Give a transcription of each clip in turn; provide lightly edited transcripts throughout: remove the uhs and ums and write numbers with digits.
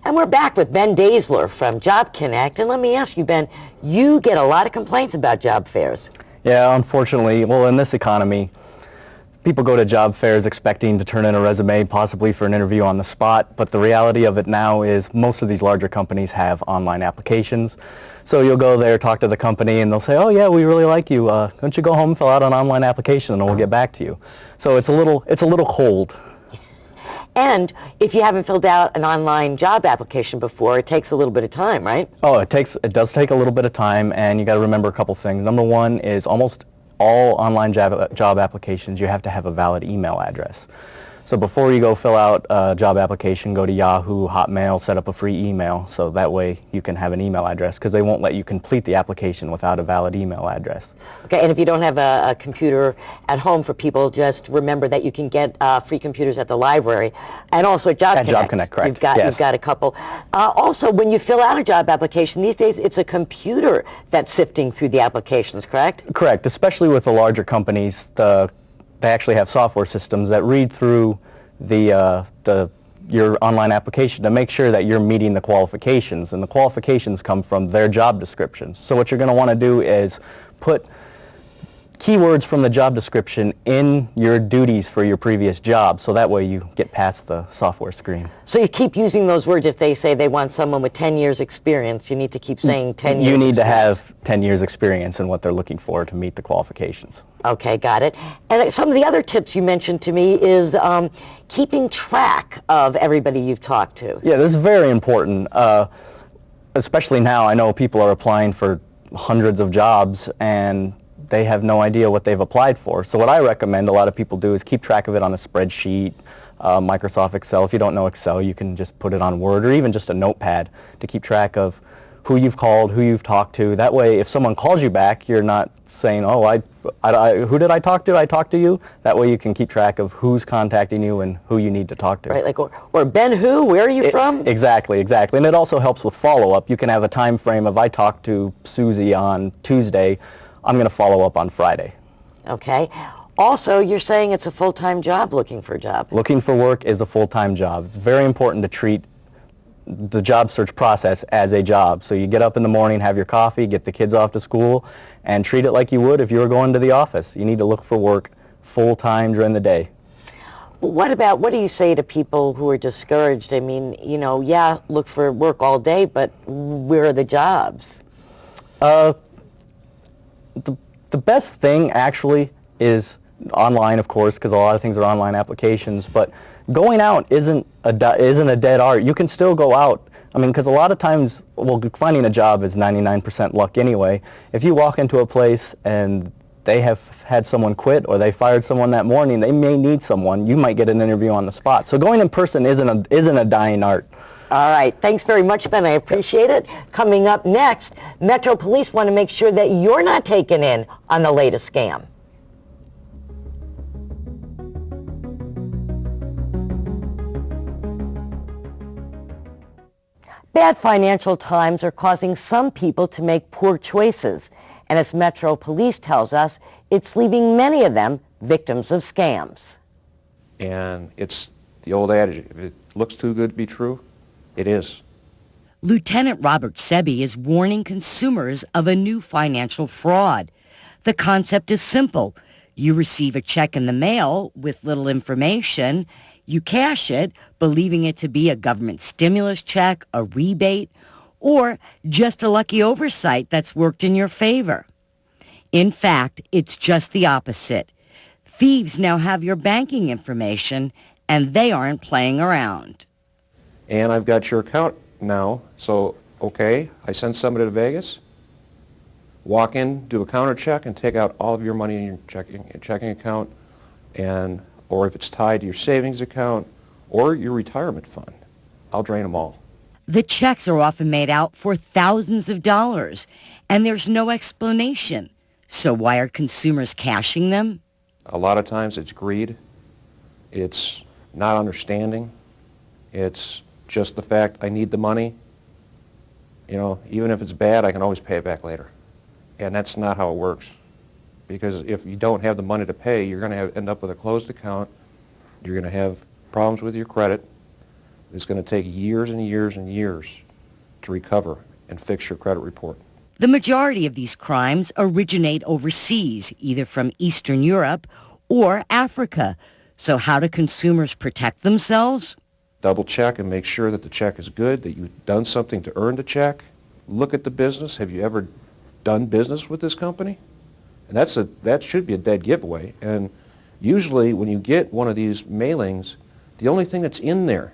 And we're back with Ben Daseler from JobConnect. And let me ask you, Ben, you get a lot of complaints about job fairs. Yeah, unfortunately, well, in this economy, people go to job fairs expecting to turn in a resume, possibly for an interview on the spot, but the reality of it now is most of these larger companies have online applications. So you'll go there, talk to the company, and they'll say, oh yeah, we really like you. Why don't you go home and fill out an online application and we'll get back to you. So it's a little cold. And if you haven't filled out an online job application before, it takes a little bit of time, right? Oh, it does take a little bit of time, and you got to remember a couple things. Number one is almost all online job applications, you have to have a valid email address. So before you go fill out a job application, go to Yahoo, Hotmail, set up a free email, so that way you can have an email address, because they won't let you complete the application without a valid email address. Okay, and if you don't have a computer at home for people, just remember that you can get free computers at the library and also at JobConnect. At JobConnect, correct. You've got a couple. Also, when you fill out a job application, these days it's a computer that's sifting through the applications, correct? Correct, especially with the larger companies. They actually have software systems that read through your online application to make sure that you're meeting the qualifications, and the qualifications come from their job descriptions. So what you're going to want to do is put keywords from the job description in your duties for your previous job, so that way you get past the software screen. So you keep using those words. If they say they want someone with 10 years experience, you need to keep saying 10 years You need to experience. have 10 years experience in what they're looking for to meet the qualifications. Okay, got it. And some of the other tips you mentioned to me is keeping track of everybody you've talked to. Yeah, this is very important. Especially now, I know people are applying for hundreds of jobs and they have no idea what they've applied for. So what I recommend a lot of people do is keep track of it on a spreadsheet, Microsoft Excel. If you don't know Excel, you can just put it on Word or even just a notepad to keep track of who you've called, who you've talked to. That way, if someone calls you back, you're not saying, oh, who did I talk to? I talked to you. That way you can keep track of who's contacting you and who you need to talk to. Right, like, or Ben who? Where are you from? Exactly. And it also helps with follow-up. You can have a time frame of, I talked to Susie on Tuesday, I'm going to follow up on Friday. Okay. Also, you're saying it's a full-time job, looking for a job. Looking for work is a full-time job. It's very important to treat the job search process as a job. So you get up in the morning, have your coffee, get the kids off to school, and treat it like you would if you were going to the office. You need to look for work full-time during the day. What do you say to people who are discouraged? I mean, yeah, look for work all day, but where are the jobs? The best thing actually is online, of course, because a lot of things are online applications, but going out isn't a dead art. You can still go out. I mean, because a lot of times, well, finding a job is 99% luck anyway. If you walk into a place and they have had someone quit or they fired someone that morning, they may need someone. You might get an interview on the spot. So going in person isn't a dying art. All right. Thanks very much, Ben. I appreciate it. Coming up next, Metro Police want to make sure that you're not taken in on the latest scam. Bad financial times are causing some people to make poor choices. And as Metro Police tells us, it's leaving many of them victims of scams. And it's the old adage, if it looks too good to be true, it is. Lieutenant Robert Sebi is warning consumers of a new financial fraud. The concept is simple. You receive a check in the mail with little information. You cash it, believing it to be a government stimulus check, a rebate, or just a lucky oversight that's worked in your favor. In fact, it's just the opposite. Thieves now have your banking information, and they aren't playing around. And I've got your account now, so, okay, I send somebody to Vegas, walk in, do a counter check, and take out all of your money in your checking account, or if it's tied to your savings account or your retirement fund. I'll drain them all. The checks are often made out for thousands of dollars, and there's no explanation. So why are consumers cashing them? A lot of times it's greed. It's not understanding. It's just the fact I need the money. Even if it's bad, I can always pay it back later. And that's not how it works. Because if you don't have the money to pay, you're going to end up with a closed account. You're going to have problems with your credit. it's going to take years and years and years to recover and fix your credit report. The majority of these crimes originate overseas, either from Eastern Europe or Africa. So how do consumers protect themselves? Double check and make sure that the check is good, that you've done something to earn the check. Look at the business. Have you ever done business with this company? And that should be a dead giveaway. And usually when you get one of these mailings, the only thing that's in there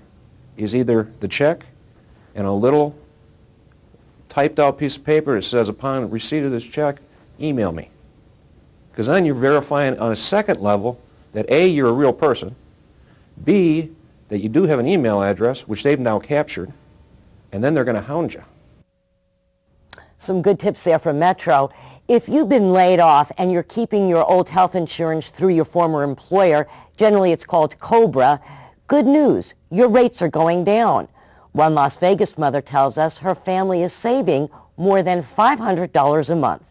is either the check and a little typed out piece of paper that says, upon receipt of this check, email me. Because then you're verifying on a second level that A, you're a real person, B, that you do have an email address, which they've now captured, and then they're going to hound you. Some good tips there from Metro. If you've been laid off and you're keeping your old health insurance through your former employer, generally it's called COBRA, good news, your rates are going down. One Las Vegas mother tells us her family is saving more than $500 a month.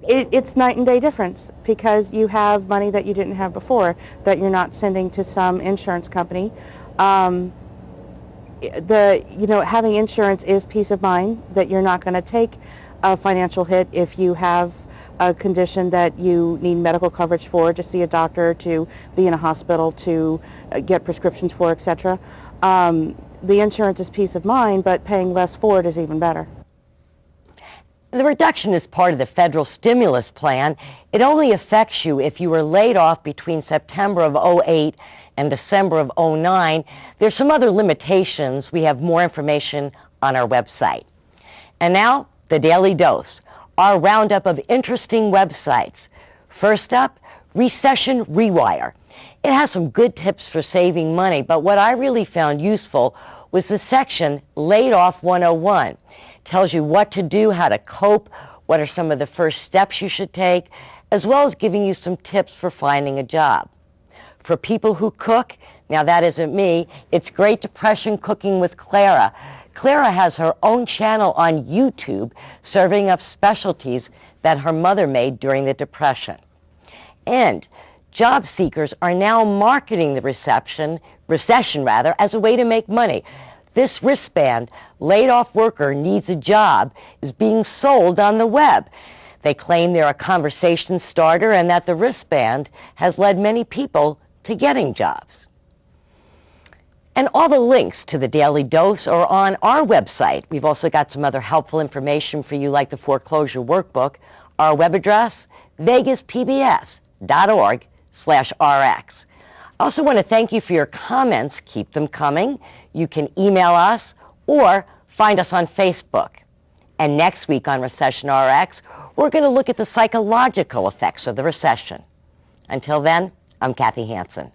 It's night and day difference because you have money that you didn't have before that you're not sending to some insurance company. Having insurance is peace of mind that you're not going to take a financial hit if you have a condition that you need medical coverage for, to see a doctor, to be in a hospital, to get prescriptions for, etc. The insurance is peace of mind, but paying less for it is even better. The reduction is part of the federal stimulus plan. It only affects you if you were laid off between September of 2008 and December of 2009. There's some other limitations. We have more information on our website. And now, the Daily Dose, our roundup of interesting websites. First up, Recession Rewire. It has some good tips for saving money, but what I really found useful was the section Laid Off 101. Tells you what to do, how to cope, what are some of the first steps you should take, as well as giving you some tips for finding a job. For people who cook, now that isn't me, it's Great Depression Cooking with Clara. Clara has her own channel on YouTube serving up specialties that her mother made during the Depression. And job seekers are now marketing the recession as a way to make money. This wristband, Laid Off Worker Needs a Job, is being sold on the web. They claim they're a conversation starter and that the wristband has led many people to getting jobs. And all the links to the Daily Dose are on our website. We've also got some other helpful information for you, like the foreclosure workbook. Our web address, vegaspbs.org/rx. I also want to thank you for your comments. Keep them coming. You can email us or find us on Facebook. And next week on Recession Rx, we're going to look at the psychological effects of the recession. Until then, I'm Cathy Hanson.